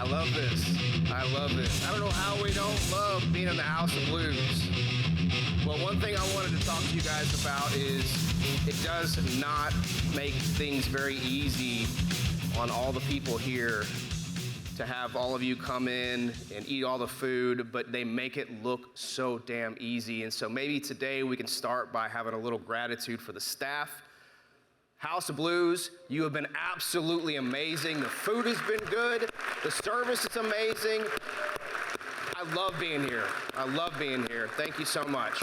I love this. I love this. I don't know how we don't love being in the House of Blues. Well, one thing I wanted to talk to you guys about is it does not make things very easy on all the people here to have all of you come in and eat all the food, but they make it look so damn easy. And so maybe today we can start by having a little gratitude for the staff. House of Blues, you have been absolutely amazing. The food has been good. The service is amazing. I love being here. I love being here. Thank you so much.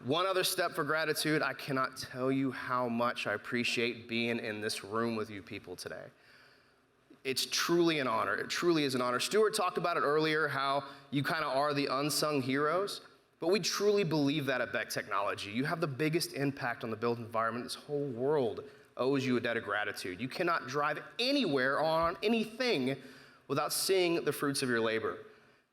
One other step for gratitude, I cannot tell you how much I appreciate being in this room with you people today. It's truly an honor. It truly is an honor. Stuart talked about it earlier, how you kind of are the unsung heroes, but we truly believe that at Beck Technology. You have the biggest impact on the built environment. This whole world owes you a debt of gratitude. You cannot drive anywhere on anything without seeing the fruits of your labor.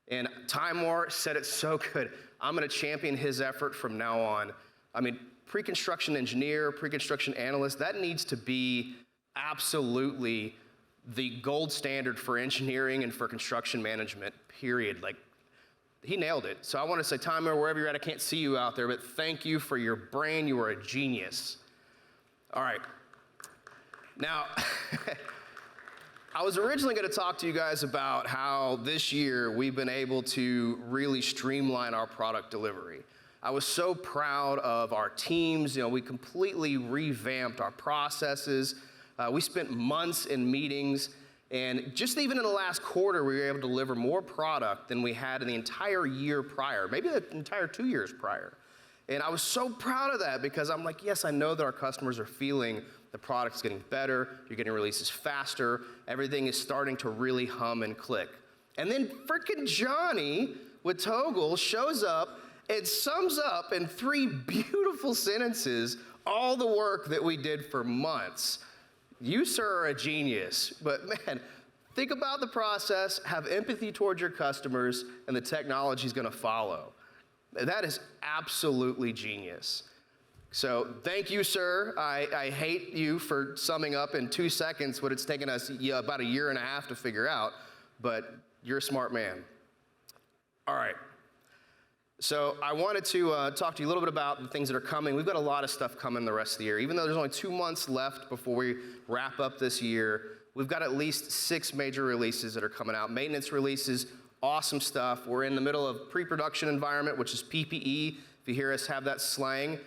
And Timor said it so good. I'm gonna champion his effort from now on. I mean, pre-construction engineer, pre-construction analyst, that needs to be absolutely the gold standard for engineering and for construction management, period. Like, he nailed it. So I want to say, Timor, wherever you're at, I can't see you out there, but thank you for your brain. You are a genius. All right. Now, I was originally going to talk to you guys about how this year we've been able to really streamline our product delivery. I was so proud of our teams. You know, we completely revamped our processes. We spent months in meetings, and just even in the last quarter, we were able to deliver more product than we had in the entire year prior, maybe the entire 2 years prior. And I was so proud of that because I'm like, yes, I know that our customers are feeling the product's getting better, you're getting releases faster, everything is starting to really hum and click. And then frickin' Johnny with Toggle shows up and sums up in 3 beautiful sentences all the work that we did for months. You, sir, are a genius, but man, think about the process, have empathy towards your customers, and the technology is gonna follow. That is absolutely genius. So thank you, sir. I hate you for summing up in 2 seconds what it's taken us about 1.5 years to figure out, but you're a smart man. All right. So I wanted to talk to you a little bit about the things that are coming. We've got a lot of stuff coming the rest of the year. Even though there's only 2 months left before we wrap up this year, we've got at least 6 major releases that are coming out. Maintenance releases, awesome stuff. We're in the middle of pre-production environment, which is PPE. If you hear us have that slang,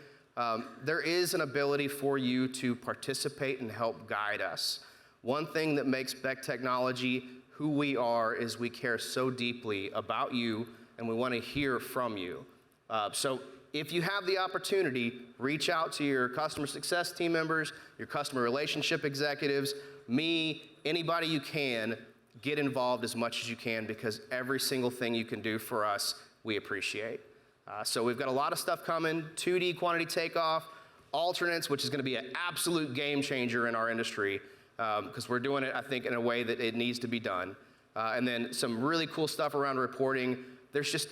there is an ability for you to participate and help guide us. One thing that makes Beck Technology who we are is we care so deeply about you, and we want to hear from you. So if you have the opportunity, reach out to your customer success team members, your customer relationship executives, me, anybody you can, get involved as much as you can because every single thing you can do for us, we appreciate. So we've got a lot of stuff coming, 2D quantity takeoff, alternates, which is gonna be an absolute game changer in our industry because we're doing it, I think, in a way that it needs to be done. And then some really cool stuff around reporting. There's just,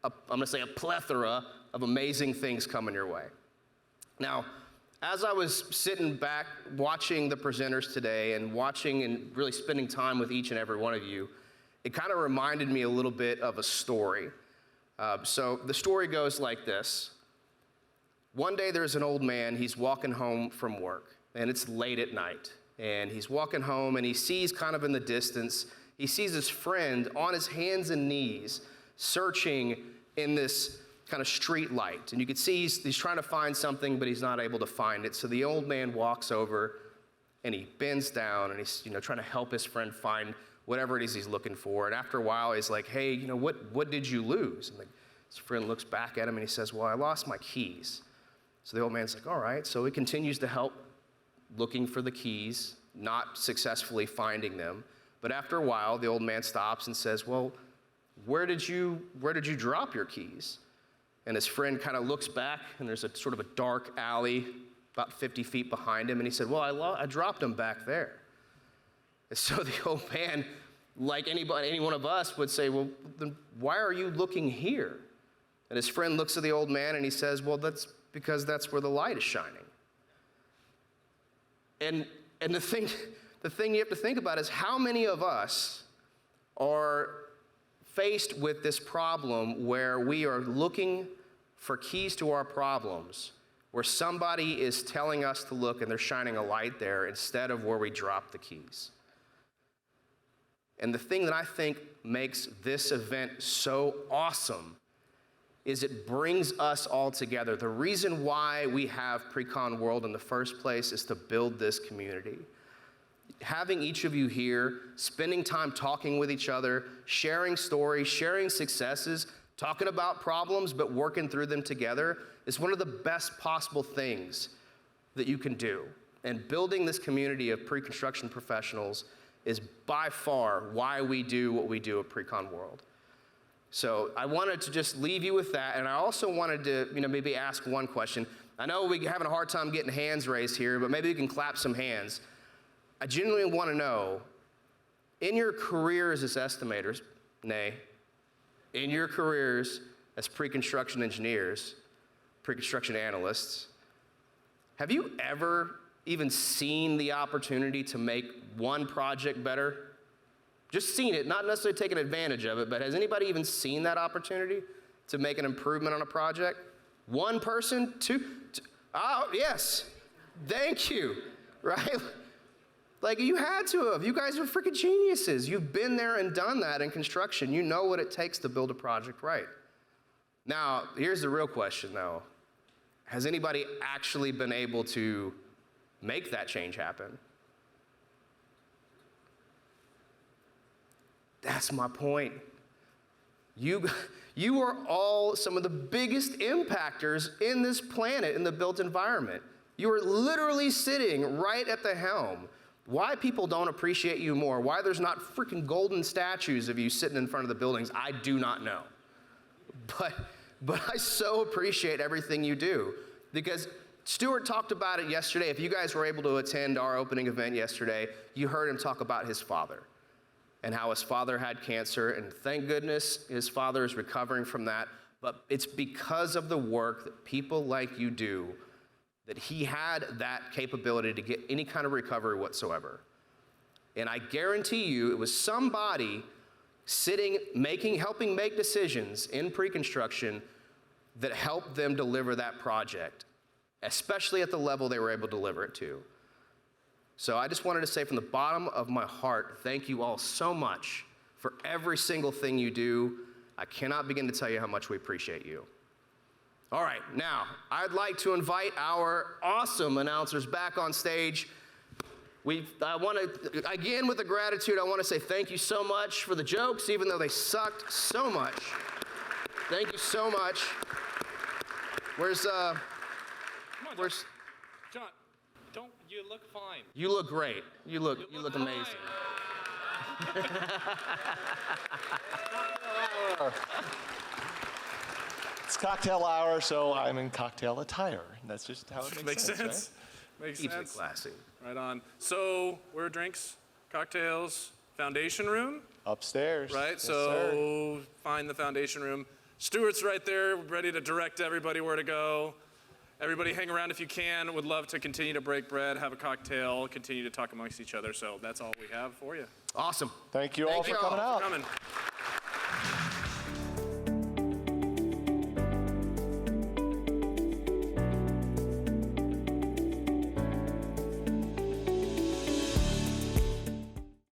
I'm gonna say, a plethora of amazing things coming your way. Now, as I was sitting back watching the presenters today and watching and really spending time with each and every one of you, it kind of reminded me a little bit of a story. So the story goes like this. One day there's an old man, he's walking home from work, and it's late at night. And he's walking home and he sees kind of in the distance, he sees his friend on his hands and knees searching in this kind of street light. And you can see he's trying to find something, but he's not able to find it. So the old man walks over and he bends down and he's trying to help his friend find whatever it is he's looking for. And after a while, he's like, hey, what did you lose? And his friend looks back at him and he says, well, I lost my keys. So the old man's like, all right. So he continues to help looking for the keys, not successfully finding them. But after a while, the old man stops and says, well, where did you drop your keys? And his friend kind of looks back, and there's a sort of a dark alley about 50 feet behind him, and he said, well, I dropped them back there. And so the old man, like any one of us, would say, well, then why are you looking here? And his friend looks at the old man, and he says, well, that's because that's where the light is shining. And the the thing you have to think about is how many of us are faced with this problem where we are looking for keys to our problems, where somebody is telling us to look and they're shining a light there instead of where we drop the keys. And the thing that I think makes this event so awesome is it brings us all together. The reason why we have Precon World in the first place is to build this community. Having each of you here, spending time talking with each other, sharing stories, sharing successes, talking about problems, but working through them together is one of the best possible things that you can do. And building this community of pre-construction professionals is by far why we do what we do at Precon World. So I wanted to just leave you with that, and I also wanted to, maybe ask one question. I know we're having a hard time getting hands raised here, but maybe we can clap some hands. I genuinely want to know, in your careers as estimators, in your careers as pre-construction engineers, pre-construction analysts, have you ever even seen the opportunity to make one project better? Just seen it, not necessarily taken advantage of it, but has anybody even seen that opportunity to make an improvement on a project? One person, two? Oh, yes. Thank you, right? Like, you had to have. You guys are freaking geniuses. You've been there and done that in construction. You know what it takes to build a project right. Now, here's the real question, though. Has anybody actually been able to make that change happen? That's my point. You are all some of the biggest impactors in this planet, in the built environment. You are literally sitting right at the helm. Why people don't appreciate you more, why there's not freaking golden statues of you sitting in front of the buildings, I do not know. But I so appreciate everything you do. Because Stuart talked about it yesterday. If you guys were able to attend our opening event yesterday, you heard him talk about his father and how his father had cancer, and thank goodness his father is recovering from that. But it's because of the work that people like you do that he had that capability to get any kind of recovery whatsoever. And I guarantee you it was somebody sitting, helping make decisions in pre-construction that helped them deliver that project, especially at the level they were able to deliver it to. So I just wanted to say from the bottom of my heart, thank you all so much for every single thing you do. I cannot begin to tell you how much we appreciate you. All right, now, I'd like to invite our awesome announcers back on stage. Again, with the gratitude, I want to say thank you so much for the jokes, even though they sucked so much. Thank you so much. Where's John, you look fine. You look great. You look amazing. It's cocktail hour, so I'm in cocktail attire. That's just how it makes sense. Right? Makes Keeps it sense. classy. Right on. So, where are drinks, cocktails, foundation room? Upstairs. Right, Yes, so find the foundation room. Stuart's right there, ready to direct everybody where to go. Everybody hang around if you can. Would love to continue to break bread, have a cocktail, continue to talk amongst each other. So that's all we have for you. Awesome. Thank you all for coming out. Coming.